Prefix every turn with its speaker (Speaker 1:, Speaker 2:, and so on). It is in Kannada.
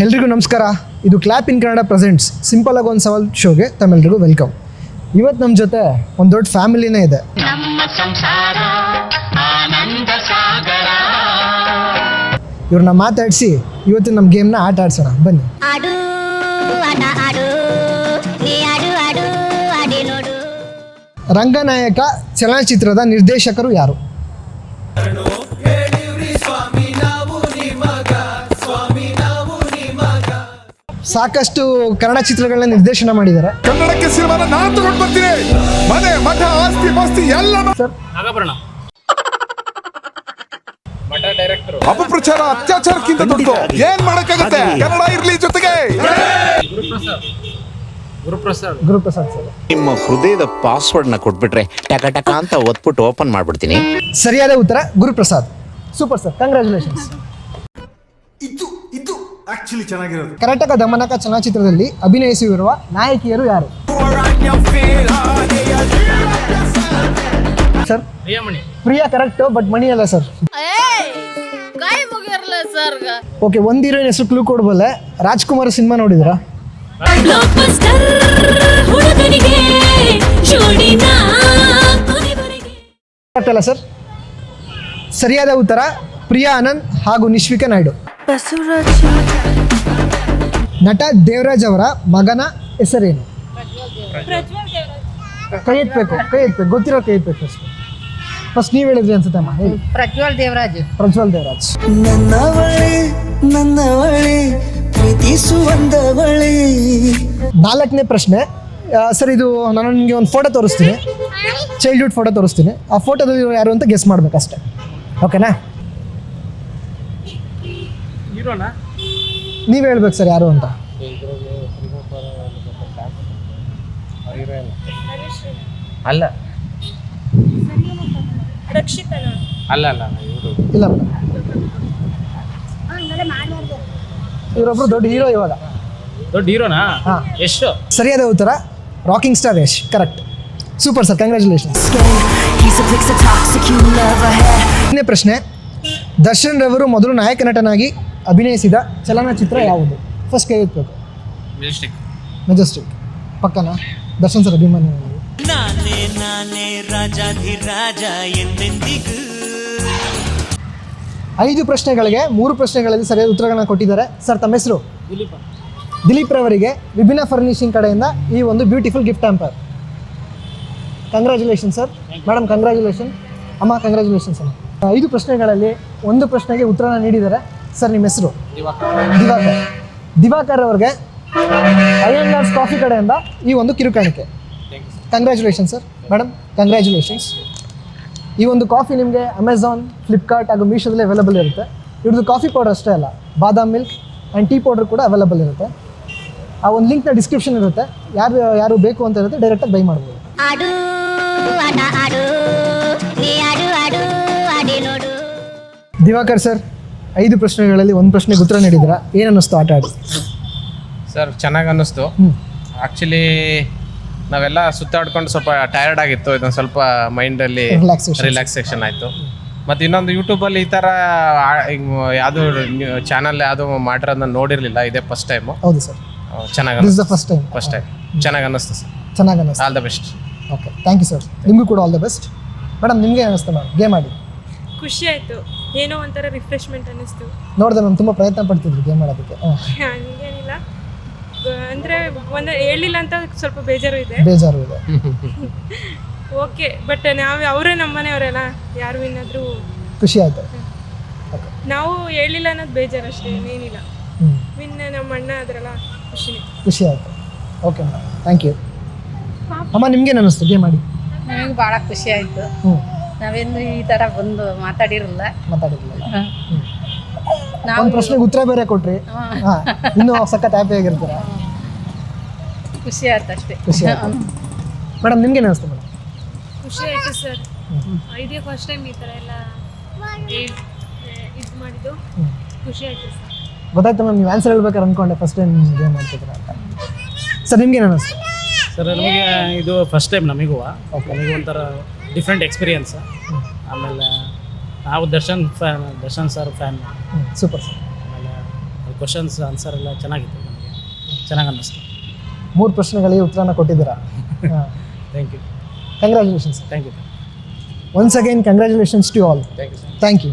Speaker 1: ಎಲ್ರಿಗೂ ನಮಸ್ಕಾರ. ಇದು ಕ್ಲಾಪ್ ಇನ್ ಕನ್ನಡ ಪ್ರೆಸೆಂಟ್ಸ್ ಸಿಂಪಲ್ ಆಗಿ ಒಂದು ಸವಾಲ್ ಶೋಗೆ ತಮ್ಮೆಲ್ರಿಗೂ ವೆಲ್ಕಮ್. ಇವತ್ತು ನಮ್ಮ ಜೊತೆ ಒಂದು ದೊಡ್ಡ ಫ್ಯಾಮಿಲಿನೇ ಇದೆ. ಇವ್ರನ್ನ ಮಾತಾಡಿಸಿ ಇವತ್ತು ನಮ್ಮ ಗೇಮ್ನ ಆಟ ಆಡ್ಸೋಣ ಬನ್ನಿ. ರಂಗನಾಯಕ ಚಲನಚಿತ್ರದ ನಿರ್ದೇಶಕರು ಯಾರು? ಸಾಕಷ್ಟು ಕನ್ನಡ ಚಿತ್ರಗಳನ್ನ ನಿರ್ದೇಶನ ಮಾಡಿದ್ದಾರೆ.
Speaker 2: ಕನ್ನಡಕ್ಕೆ ಸಿನಿಮಾನ ನಾನು ತಗೊಂಡು ಬರ್ತೀನಿ. ಮನೆ ಮಠ ಆಸ್ತಿ ಪಾಸ್ತಿ ಎಲ್ಲ
Speaker 1: ಸರ್
Speaker 3: ಮಠ ಡೈರೆಕ್ಟರ್.
Speaker 2: ಅಪಪ್ರಚಾರ ಅತ್ಯಾಚಾರಕ್ಕಿಂತ ದೊಡ್ಡದು ಏನ್ ಮಾಡಕ್ಕಾಗತ್ತೆ? ಕನ್ನಡ ಇರ್ಲಿ ಜೊತೆಗೆ.
Speaker 1: ಗುರುಪ್ರಸಾದ್ ಸರ್.
Speaker 4: ನಿಮ್ಮ ಹೃದಯದ ಪಾಸ್ವರ್ಡ್ ನ ಕೊಟ್ಬಿಟ್ರೆ ಟಕ ಟಕ ಅಂತ ಒತ್ಬಿಟ್ಟು ಓಪನ್ ಮಾಡ್ಬಿಡ್ತೀನಿ.
Speaker 1: ಸರಿಯಾದ ಉತ್ತರ ಗುರುಪ್ರಸಾದ್. Super sir, congratulations.
Speaker 2: ಇದು ಆಕ್ಚುಲಿ ಚೆನ್ನಾಗಿರೋದು.
Speaker 1: ಕರ್ನಾಟಕ ದಮನಕ ಚಲನಚಿತ್ರದಲ್ಲಿ ಅಭಿನಯಿಸಿರುವ ನಾಯಕಿಯರು ಯಾರು? Sir Priya correct, but Mani ಅಲ್ಲ ಸರ್. ಓಕೆ, ಒಂದು ಹೀರೋಯಿನ್ ಹೆಸರು ಕ್ಲೂ ಕೊಡ್ಬಲ್ಲೆ. ರಾಜ್ಕುಮಾರ್ ಸಿನಿಮಾ ನೋಡಿದ್ರಾ? ಕರೆಕ್ಟ್ ಅಲ್ಲ ಸರ್. ಸರಿಯಾದ ಉತ್ತರ ಪ್ರಿಯಾ ಆನಂದ್ ಹಾಗೂ ನಿಶ್ವಿಕಾ ನಾಯ್ಡು. ನಟ ದೇವರಾಜ್ ಅವರ ಮಗನ ಹೆಸರೇನು? ಕೈ ಎತ್ತಬೇಕು, ಗೊತ್ತಿರೋ ಕೈ ಎತ್ತಬೇಕು. ಫಸ್ಟ್ ನೀವು ಹೇಳಿದ್ರಿ ಅನ್ಸುತ್ತೆ ಅಮ್ಮ, ಹೇಳಿ.
Speaker 5: ಪ್ರಜ್ವಲ್ ದೇವರಾಜ್.
Speaker 6: ನನ್ನವಳೆ ಪ್ರೀತಿಸುವಂದವಳೆ.
Speaker 1: 4ನೇ ಪ್ರಶ್ನೆ ಸರ್. ಇದು ನಾನು ನಿಮಗೆ ಒಂದು ಫೋಟೋ ತೋರಿಸ್ತೀನಿ, ಚೈಲ್ಡ್ಹುಡ್ ಫೋಟೋ ತೋರಿಸ್ತೀನಿ. ಆ ಫೋಟೋದಲ್ಲಿ ಯಾರು ಅಂತ ಗೆಸ್ ಮಾಡ್ಬೇಕು ಅಷ್ಟೇ. ಓಕೆನಾ? ನೀವು ಹೇಳ್ಬೇಕು ಸರ್ ಯಾರು ಅಂತ.
Speaker 3: ಅಲ್ಲ ಅಲ್ಲ
Speaker 1: ಇಲ್ಲ ಮೇಡಮ್, ಇವರೊಬ್ರು ದೊಡ್ಡ ಹೀರೋ ಇವಾಗ.
Speaker 3: ದೊಡ್ಡ ಹೀರೋನಾ?
Speaker 1: ಹಾಂ.
Speaker 3: ಎಷ್ಟು?
Speaker 1: ಸರಿಯಾದ ಉತ್ತರ rocking star Yash. Correct. Super sir, congratulations. 5ನೇ ಪ್ರಶ್ನೆ. ದರ್ಶನ್ ರವರು ಮೊದಲು ನಾಯಕ ನಟನಾಗಿ ಅಭಿನಯಿಸಿದ ಚಲನಚಿತ್ರ ಯಾವುದು? ಫಸ್ಟ್ ಕೈ ಎತ್ತಬೇಕು. ಮೆಜೆಸ್ಟಿಕ್. ಪಕ್ಕನಾ? ದರ್ಶನ್ ಸರ್ ಅಭಿಮಾನಿ. 5 ಪ್ರಶ್ನೆಗಳಿಗೆ 3 ಪ್ರಶ್ನೆಗಳಲ್ಲಿ ಸರಿಯಾದ ಉತ್ತರಗಳನ್ನ ಕೊಟ್ಟಿದ್ದಾರೆ. ಸರ್ ತಮ್ಮ ಹೆಸರು? ದಿಲೀಪ್ ರವರಿಗೆ ವಿಭಿನ್ನ ಫರ್ನಿಶಿಂಗ್ ಕಡೆಯಿಂದ ಈ ಒಂದು beautiful gift hamper. Congratulation sir. Madam congratulation. ಅಮ್ಮ ಕಂಗ್ರ್ಯಾಚುಲೇಷನ್ಸ್ ಅಮ್ಮ. 5 ಪ್ರಶ್ನೆಗಳಲ್ಲಿ 1 ಪ್ರಶ್ನೆಗೆ ಉತ್ತರನ ನೀಡಿದ್ದಾರೆ. ಸರ್ ನಿಮ್ಮ ಹೆಸರು? ದಿವಾಕರ್ ಅವರಿಗೆ ಐಎನ್ಆರ್ಸ್ ಕಾಫಿ ಕಡೆಯಿಂದ ಈ ಒಂದು ಕಿರುಕಾಣಿಕೆ. Congratulation sir. Madam congratulations. ಈ ಒಂದು ಕಾಫಿ ನಿಮಗೆ ಅಮೆಝಾನ್, ಫ್ಲಿಪ್ಕಾರ್ಟ್ ಹಾಗೂ ಮೀಶೋದಲ್ಲಿ ಅವೈಲೇಬಲ್ ಇರುತ್ತೆ. ಇವ್ರದ್ದು ಕಾಫಿ ಪೌಡರ್ ಅಷ್ಟೇ ಅಲ್ಲ, ಬಾದಾಮ್ ಮಿಲ್ಕ್ ಆ್ಯಂಡ್ ಟೀ ಪೌಡರ್ ಕೂಡ ಅವೈಲೇಬಲ್ ಇರುತ್ತೆ. ಆ ಒಂದು ಲಿಂಕ್ನ ಡಿಸ್ಕ್ರಿಪ್ಷನ್ ಇರುತ್ತೆ. ಯಾರು ಬೇಕು ಅಂತ ಇರುತ್ತೆ ಡೈರೆಕ್ಟಾಗಿ ಬೈ ಮಾಡ್ಬೋದು. ದಿವಾಕರ್ ಸರ್ 5 ಪ್ರಶ್ನೆಗಳಲ್ಲಿ 1 ಪ್ರಶ್ನೆಗೆ ಉತ್ತರ ನೀಡಿದ್ರ, ಏನು ಅನ್ನಿಸ್ತು ಆಟ ಆಡಿ?
Speaker 3: ಸರ್ ಚೆನ್ನಾಗಿ ಅನ್ನಿಸ್ತು. ಆ್ಯಕ್ಚುಲಿ ನಾವೆಲ್ಲ ಸುತ್ತಾಡ್ಕೊಂಡು ಸ್ವಲ್ಪ ಟಯರ್ಡ್ ಆಗಿತ್ತು. ಇದೊಂದು ಸ್ವಲ್ಪ ಮೈಂಡಲ್ಲಿ ರಿಲ್ಯಾಕ್ಸೇಷನ್ ಆಯಿತು. ಮತ್ತು ಇನ್ನೊಂದು ಯೂಟ್ಯೂಬಲ್ಲಿ ಈ ಥರ ಯಾವುದು ಚಾನಲ್ ಯಾವುದು ಮಾಡಿರೋದನ್ನ ನೋಡಿರಲಿಲ್ಲ. ಇದೇ ಫಸ್ಟ್ ಟೈಮು.
Speaker 1: ಹೌದು ಸರ್,
Speaker 3: ಚೆನ್ನಾಗಿ
Speaker 1: ಫಸ್ಟ್ ಟೈಮ್
Speaker 3: ಚೆನ್ನಾಗಿ ಅನ್ನಿಸ್ತು ಸರ್.
Speaker 1: ಚೆನ್ನಾಗಿ ಅನ್ನಿಸ್ತು.
Speaker 3: All the best.
Speaker 1: Okay, thank you sir. ನಿಮಗೂ ಕೂಡ ಆಲ್ ದ ಬೆಸ್ಟ್. ಮೇಡಮ್ ನಿಮಗೆ ಅನ್ನಿಸ್ತು ಮ್ಯಾಮ್ ಗೇಮ್ ಆಡಿ?
Speaker 7: ಖುಷಿ ಆಯಿತು, ಏನೋ ಒಂಥರ ರಿಫ್ರೆಶ್ಮೆಂಟ್ ಅನ್ನಿಸ್ತು.
Speaker 1: ನೋಡಿದೆ ಮ್ಯಾಮ್, ತುಂಬ ಪ್ರಯತ್ನ ಪಡ್ತಿದ್ರು ಗೇಮ್ ಆಡೋದಕ್ಕೆ.
Speaker 7: ಹಂಗೇನಿಲ್ಲ, ಅಂದರೆ ಒಂದು ಹೇಳಿಲ್ಲ ಅಂತ ಸ್ವಲ್ಪ ಬೇಜಾರು ಇದೆ. ಓಕೆ, ಬಟ್ ಅವರೇ ನಮ್ಮ ಮನೆಯವರೆಲ್ಲ, ಯಾರು ಏನಾದರೂ
Speaker 1: ಖುಷಿ ಆಯಿತು.
Speaker 7: ನಾವು ಹೇಳಿಲ್ಲ ಅನ್ನೋದು ಬೇಜಾರು ಅಷ್ಟೇ, ಏನಿಲ್ಲ. ವಿನ್ ನಮ್ಮ ಅಣ್ಣ ಆದ್ರಲ್ಲ,
Speaker 1: ಖುಷಿ ಆಯಿತು. Okay madam, thank you. ಅಮ್ಮ ನಿಮ್ಗೇನು ಅನ್ನಿಸ್ತು ಗೇಮ್ ಆಡಿ?
Speaker 5: ನನಗೆ ಭಾಳ ಖುಷಿ ಆಯಿತು. ನಾವೇನು ಈ ಥರ ಬಂದು ಮಾತಾಡಿರಲಿಲ್ಲ.
Speaker 1: ಒಂದು ಪ್ರಶ್ನೆಗೆ ಉತ್ತರ ಬೇರೆ ಕೊಟ್ರಿ. ಹಾಂ, ಇನ್ನೂ ಸಖತ್ ಹ್ಯಾಪಿ ಆಗಿರ್ತೀರ.
Speaker 5: ಖುಷಿ ಆಯ್ತು ಅಷ್ಟೇ.
Speaker 1: ಖುಷಿ ಆಯ್ತು. ಮೇಡಮ್ ನಿಮ್ಗೇನು ಅನ್ನಿಸ್ತು ಮೇಡಮ್?
Speaker 7: ಖುಷಿ ಆಯಿತು ಸರ್. ಇದೇ ಫಸ್ಟ್ ಟೈಮ್ ಈ ಥರ ಎಲ್ಲ ಇದು ಮಾಡಿದ್ದು. ಖುಷಿ ಆಯಿತು ಸರ್.
Speaker 1: ಗೊತ್ತಾಯ್ತು ಮ್ಯಾಮ್, ನೀವು ಆನ್ಸರ್ ಹೇಳ್ಬೇಕಾದ್ರೆ ಅಂದ್ಕೊಂಡೆ ಫಸ್ಟ್ ಟೈಮ್ ಗೇಮ್ ಮಾಡ್ತಿದ್ದೀರ ಅಂತ. ಸರ್ ನಿಮ್ಗೇನು ಅನ್ನಿಸ್ತು?
Speaker 8: ಸರ್ ನಮಗೆ ಇದು ಫಸ್ಟ್ ಟೈಮ್ ನಮಗೂ. ನಮಗೆ ಒಂಥರ ಡಿಫ್ರೆಂಟ್ ಎಕ್ಸ್ಪೀರಿಯನ್ಸ್. ಆಮೇಲೆ ನಾವು Darshan sir fan.
Speaker 1: Super sir.
Speaker 8: ಆಮೇಲೆ ಕ್ವಶನ್ಸ್ ಆನ್ಸರ್ ಎಲ್ಲ ಚೆನ್ನಾಗಿತ್ತು ನಮಗೆ ಚೆನ್ನಾಗಿ ಅನ್ನಿಸ್ತು.
Speaker 1: 3 ಪ್ರಶ್ನೆಗಳಿಗೆ ಉತ್ತರನ ಕೊಟ್ಟಿದ್ದೀರಾ.
Speaker 8: Thank you
Speaker 1: congratulations.
Speaker 8: Thank you.
Speaker 1: Once again congratulations to all. Thank you.